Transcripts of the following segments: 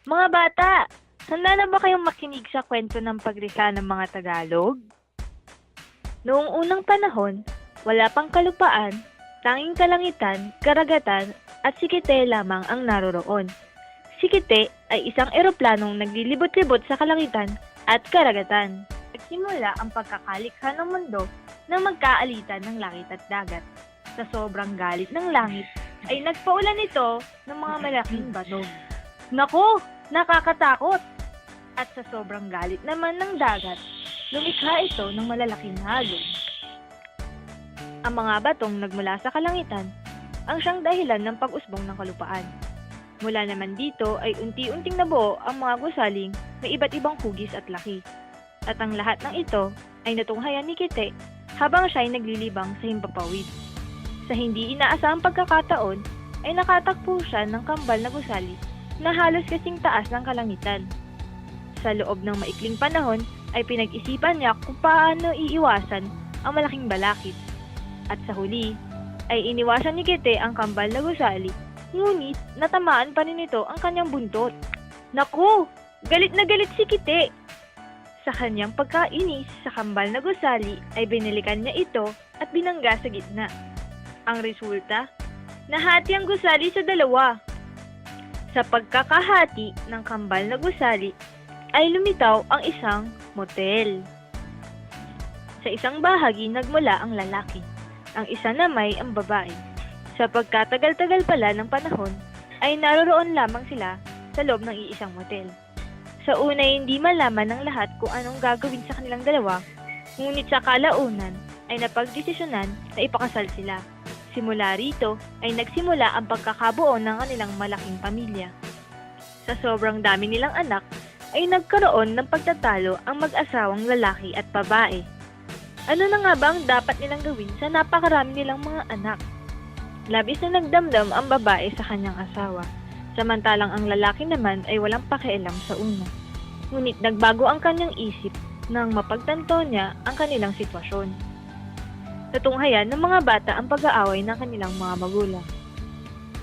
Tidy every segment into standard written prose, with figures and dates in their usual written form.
Mga bata, handa na ba kayong makinig sa kwento ng pagrisa ng mga Tagalog? Noong unang panahon, wala pang kalupaan, tanging kalangitan, karagatan, at sikite lamang ang naroroon. Sikite ay isang eroplanong naglilibot-libot sa kalangitan at karagatan. Nagsimula ang pagkakalikha ng mundo nang magkaalitan ng langit at dagat. Sa sobrang galit ng langit, ay nagpaulan ito ng mga malaking bato. Naku! Nakakatakot! At sa sobrang galit naman ng dagat, lumikha ito ng malalaking hagod. Ang mga batong nagmula sa kalangitan ang siyang dahilan ng pag-usbong ng kalupaan. Mula naman dito ay unti-unting nabuo ang mga gusaling may iba't ibang hugis at laki. At ang lahat ng ito ay natunghayan ni Kite habang siya ay naglilibang sa himpapawid. Sa hindi inaasahang pagkakataon ay nakatakbo siya ng kambal na gusali na halos kasing taas ng kalangitan. Sa loob ng maikling panahon ay pinag-isipan niya kung paano iiwasan ang malaking balakid. At sa huli ay iniwasan ni Kite ang kambal na gusali, ngunit natamaan pa rin ito ang kanyang buntot. Naku! Galit na galit si Kite! Sa kanyang pagkainis sa kambal na gusali ay binilikan niya ito at binangga sa gitna. Ang resulta, nahati ang gusali sa dalawa. Sa pagkakahati ng kambal na gusali ay lumitaw ang isang motel. Sa isang bahagi nagmula ang lalaki, ang isa namay ang babae. Sa pagkatagal-tagal pala ng panahon ay naroroon lamang sila sa loob ng iisang motel. Sa una hindi malaman ng lahat kung anong gagawin sa kanilang dalawa, ngunit sa kalaunan ay napagdesisyonan na ipakasal sila. Simula rito ay nagsimula ang pagkakabuo ng kanilang malaking pamilya. Sa sobrang dami nilang anak ay nagkaroon ng pagtatalo ang mag-asawang lalaki at babae. Ano na nga ba ang dapat nilang gawin sa napakarami nilang mga anak? Labis na nagdamdam ang babae sa kanyang asawa, samantalang ang lalaki naman ay walang pakialam sa una. Ngunit nagbago ang kanyang isip nang mapagtanto niya ang kanilang sitwasyon. Natunghayan ng mga bata ang pag-aaway ng kanilang mga magulang.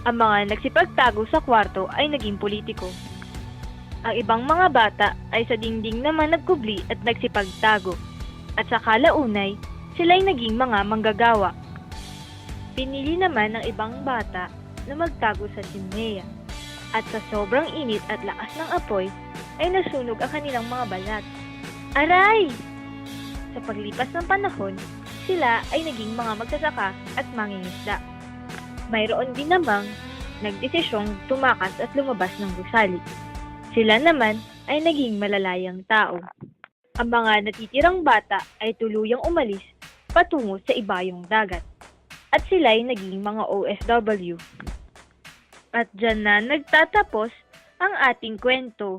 Ang mga nagsipagtago sa kwarto ay naging politiko. Ang ibang mga bata ay sa dingding naman nagkubli at nagsipagtago. At sa kalaunay, sila'y naging mga manggagawa. Pinili naman ng ibang bata na magtago sa chimenea. At sa sobrang init at lakas ng apoy, ay nasunog ang kanilang mga balat. Aray! Sa paglipas ng panahon, sila ay naging mga magsasaka at mangingisda. Mayroon din namang nagdesisyong tumakas at lumabas ng gusali. Sila naman ay naging malalayang tao. Ang mga natitirang bata ay tuluyang umalis patungo sa ibayong dagat. At sila ay naging mga OFW. At dyan na nagtatapos ang ating kwento.